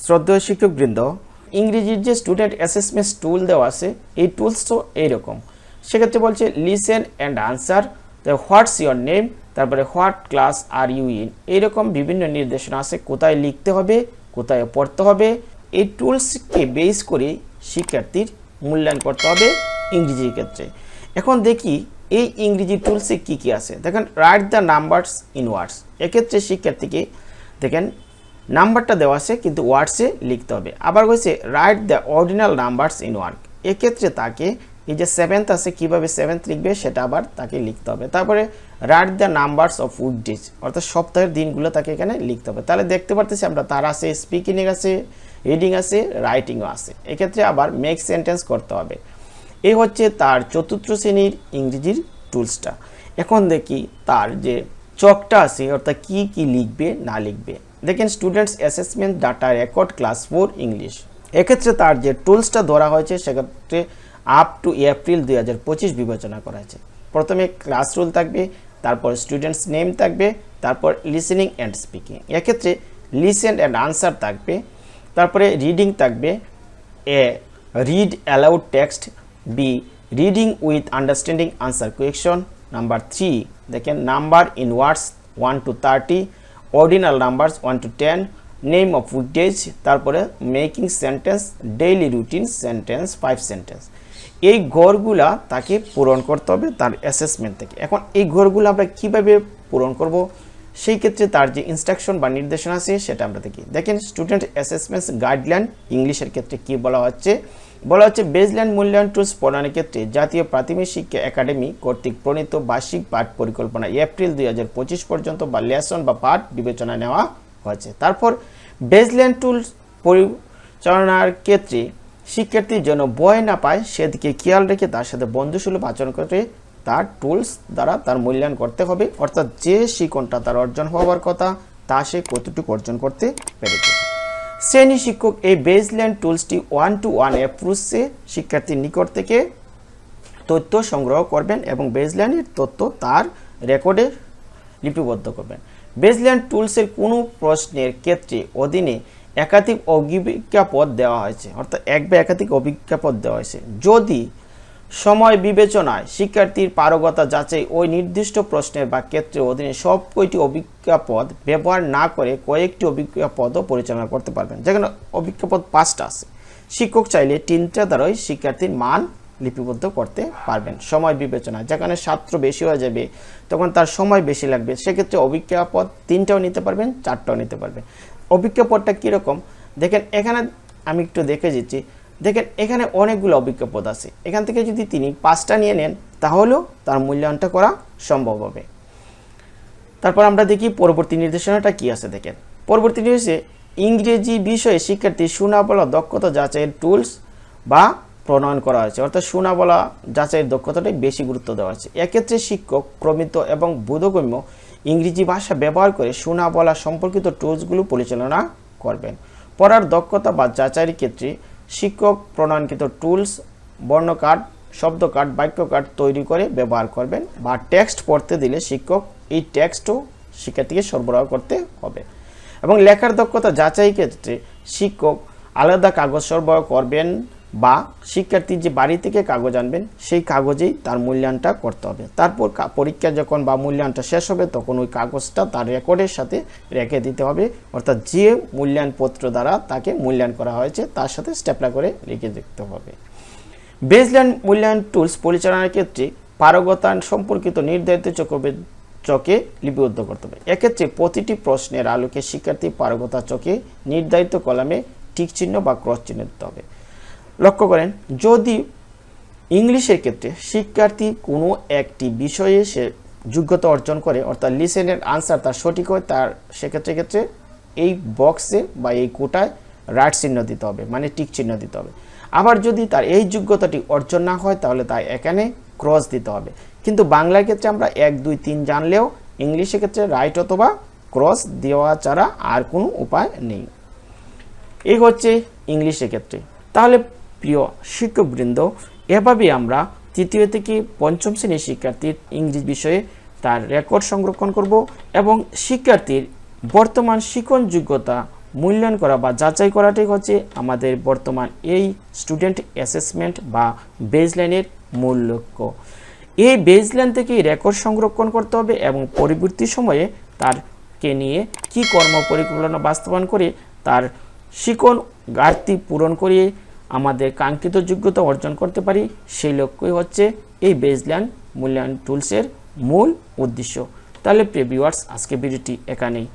শ্রদ্ধেয় শিক্ষকবৃন্দ, ইংরেজির যে স্টুডেন্ট অ্যাসেসমেন্ট টুল দেওয়া আছে এই টুলস তো এইরকম। সেক্ষেত্রে বলছে listen and answer, what's your name, তারপরে what class are you in, এইরকম বিভিন্ন নির্দেশনা আছে কোথায় লিখতে হবে, কোথায় পড়তে হবে। এই টুলসকে বেস করে শিক্ষার্থীর মূল্যায়ন করতে হবে ইংরেজির ক্ষেত্রে। এখন দেখি এই ইংরেজি টুলসে কি কি আছে। দেখেন, write the numbers in words, এক্ষেত্রে শিক্ষার্থীকে দেখেন নাম্বারটা দেওয়া আছে কিন্তু ওয়ার্ডসে লিখতে হবে। আবার হয়েছে write the ordinal numbers in work, এক্ষেত্রে তাকে এই যে সেভেন্থ আছে কীভাবে সেভেন্থ লিখবে সেটা আবার তাকে লিখতে হবে। তারপরে write the numbers of weekdays, অর্থাৎ সপ্তাহের দিনগুলো তাকে এখানে লিখতে হবে। তাহলে দেখতে পারতেছি আমরা তার আছে স্পিকিং আছে, রিডিং আছে, রাইটিংও আছে। এক্ষেত্রে আবার মেক সেন্টেন্স করতে হবে। এই হচ্ছে তার চতুর্থ শ্রেণীর ইংরেজির টুলসটা। এখন দেখি তার যে চকটা আছে অর্থাৎ কি কি লিখবে না লিখবে। দেখেন, students assessment data record class 4 English, এক্ষেত্রে তার যে টুলসটা ধরা হয়েছে সেক্ষেত্রে আপ টু এপ্রিল 2025 বিবেচনা করা হয়েছে। প্রথমে ক্লাস রুল থাকবে, তারপর স্টুডেন্টস নেম থাকবে, তারপর লিসেনিং অ্যান্ড স্পিকিং, এক্ষেত্রে লিসেন অ্যান্ড আনসার থাকবে, তারপরে রিডিং থাকবে, A read aloud text, B reading with understanding answer question, number 3 দেখেন number in words 1 to 30, ordinal numbers 1 to 10, name of weekdays, তারপরে making sentence, daily routine sentence 5 sentence. এই ঘরগুলা তাকে পূরণ করতে হবে তার অ্যাসেসমেন্ট থেকে। এখন এই ঘরগুলো আমরা কিভাবে পূরণ করব, সেই ক্ষেত্রে তার যে ইনস্ট্রাকশন বা নির্দেশনা আছে সেটা আমরা দেখি। দেখেন, স্টুডেন্ট অ্যাসেসমেন্ট গাইডলাইন ইংলিশের ক্ষেত্রে কি বলা হচ্ছে বেসলাইন মূল্যায়ন টুলস প্রণয়নের ক্ষেত্রে জাতীয় প্রাথমিক শিক্ষা একাডেমি কর্তৃক প্রণীত বার্ষিক পাঠ পরিকল্পনা এপ্রিল 2025 পর্যন্ত বা লেসন বা পাঠ বিবেচনা নেওয়া হয়েছে। তারপর বেসলাইন টুলস পরিচালনার ক্ষেত্রে শিক্ষার্থীর জন্য ভয় না পায় সেদিকে খেয়াল রেখে তার সাথে বন্ধুসুলভ আচরণ করে তার টুলস দ্বারা তার মূল্যায়ন করতে হবে, অর্থাৎ যে শিক্ষণটা তার অর্জন হওয়ার কথা তা সে কতটুকু অর্জন করতে পেরেছে। শ্রেণী শিক্ষক এই বেসলাইন টুলসটি 1-to-1 অ্যাপ্রোচে শিক্ষার্থীর নিকট থেকে তথ্য সংগ্রহ করবেন এবং বেসলাইনের তথ্য তার রেকর্ডে লিপিবদ্ধ করবেন। বেসলাইন টুলসের কোনো প্রশ্নের ক্ষেত্রে অধীনে একাধিক অভিজ্ঞাপদ দেওয়া হয়েছে, অর্থাৎ এক বা একাধিক অভিজ্ঞাপদ দেওয়া হয়েছে। যদি সময় বিবেচনায় শিক্ষার্থীর পারগতা যাচাই ওই নির্দিষ্ট প্রশ্নের বা ক্ষেত্রে অধীনে সব কয়টি অভিজ্ঞাপদ ব্যবহার না করে কয়েকটি অভিজ্ঞাপদও পরিচালনা করতে পারবেন। যেখানে অভিজ্ঞাপদ 5টা আছে, শিক্ষক চাইলে 3টা দ্বারাই শিক্ষার্থীর মান লিপিবদ্ধ করতে পারবেন সময় বিবেচনায়। যেখানে ছাত্র বেশি হয়ে যাবে তখন তার সময় বেশি লাগবে, সেক্ষেত্রে অভিজ্ঞাপদ 3টাও নিতে পারবেন, 4টাও নিতে পারবেন। অভিজ্ঞাপদটা কীরকম দেখেন, এখানে আমি একটু দেখে দিচ্ছি। দেখেন, এখানে অনেকগুলো অভিজ্ঞাপদ আছে, এখান থেকে যদি তিনি 5টা নিয়ে নেন তাহলেও তার মূল্যায়নটা করা সম্ভব হবে। তারপর আমরা দেখি পরবর্তী নির্দেশনাটা কি আছে। দেখেন, পরবর্তী নির্দেশে ইংরেজি বিষয়ে শিক্ষার্থীর শোনা বলা দক্ষতা যাচাইয়ের টুলস বা প্রণয়ন করা হয়েছে, অর্থাৎ শোনা বলা যাচাইয়ের দক্ষতাটাই বেশি গুরুত্ব দেওয়া হয়েছে। এক্ষেত্রে শিক্ষক প্রমিত এবং বোধগম্য ইংরেজি ভাষা ব্যবহার করে শোনা বলা সম্পর্কিত টুলসগুলো পরিচালনা করবেন। পড়ার দক্ষতা বা যাচাইয়ের ক্ষেত্রে শিক্ষক প্রণয়নকৃত টুলস বর্ণ কার্ড, শব্দ কার্ড, বাক্য কার্ড তৈরি করে ব্যবহার করবেন, বা টেক্সট পড়তে দিলে শিক্ষক এই টেক্সটও শিক্ষার্থীকে সরবরাহ করতে হবে। এবং লেখার দক্ষতা যাচাই ক্ষেত্রে শিক্ষক আলাদা কাগজ সরবরাহ করবেন বা শিক্ষার্থীর যে বাড়ি থেকে কাগজ আনবেন সেই কাগজেই তার মূল্যায়নটা করতে হবে। তারপর পরীক্ষা যখন বা মূল্যায়নটা শেষ হবে তখন ওই কাগজটা তার রেকর্ডের সাথে রেখে দিতে হবে, অর্থাৎ যে মূল্যায়নপত্র দ্বারা তাকে মূল্যায়ন করা হয়েছে তার সাথে স্ট্যাপলার করে রেখে দিতে হবে। বেসলাইন মূল্যায়ন টুলস পরিচালনার ক্ষেত্রে পারগতা সম্পর্কিত নির্ধারিত চকে লিপিবদ্ধ করতে হবে। এক্ষেত্রে প্রতিটি প্রশ্নের আলোকে শিক্ষার্থীর পারগতা চকে নির্ধারিত কলামে টিক চিহ্ন বা ক্রস চিহ্ন দিতে হবে। লক্ষ্য করেন, যদি ইংলিশের ক্ষেত্রে শিক্ষার্থী কোনো একটি বিষয়ে সে যোগ্যতা অর্জন করে, অর্থাৎ লিসেনের আনসার তার সঠিক হয়, তার সেক্ষেত্রে এই বক্সে বা এই কোটায় রাইট চিহ্ন দিতে হবে, মানে টিক চিহ্ন দিতে হবে। আবার যদি তার এই যোগ্যতাটি অর্জন না হয় তাহলে তাই এখানে ক্রস দিতে হবে। কিন্তু বাংলার ক্ষেত্রে আমরা 1, 2, 3 জানলেও ইংলিশের ক্ষেত্রে রাইট অথবা ক্রস দেওয়া ছাড়া আর কোনো উপায় নেই। এই হচ্ছে ইংলিশের ক্ষেত্রে। তাহলে প্রিয় শিক্ষকবৃন্দ, এভাবে আমরা 3য় থেকে 5ম শ্রেণীর শিক্ষার্থীর ইংরেজি বিষয়ে তার রেকর্ড সংরক্ষণ করব এবং শিক্ষার্থীর বর্তমান শিক্ষণ যোগ্যতা মূল্যায়ন করা বা যাচাই করাটাই হচ্ছে আমাদের বর্তমান এই স্টুডেন্ট অ্যাসেসমেন্ট বা বেসলাইনের মূল লক্ষ্য। এই বেসলাইন থেকে রেকর্ড সংরক্ষণ করতে হবে এবং পরবর্তী সময়ে তারকে নিয়ে কি কর্ম পরিকল্পনা বাস্তবায়ন করে তার শিখন ঘাটতি পূরণ করিয়ে আমাদের কাঙ্ক্ষিত যোগ্যতা অর্জন করতে পারি, সেই লক্ষ্যই হচ্ছে এই বেসলাইন মূল্যায়ন টুলসের মূল উদ্দেশ্য। তাহলে প্রিয় ভিউয়ার্স, আজকে ভিডিওটি এখানেই।